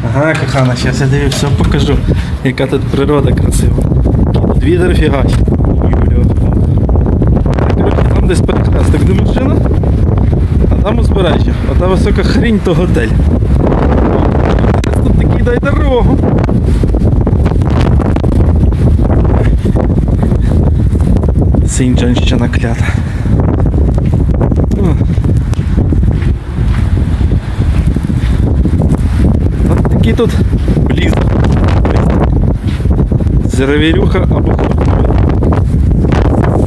Ага, кохана, зараз я тобі все покажу, яка тут природа красива. Тут вітер фігачить. Коротше, там десь перехресток, де машина, а там узбережжя. Ота висока хрінь, то готель. Тут такий дай дорогу. Синджанщина клята. От такий тут близок. Зеревірюха або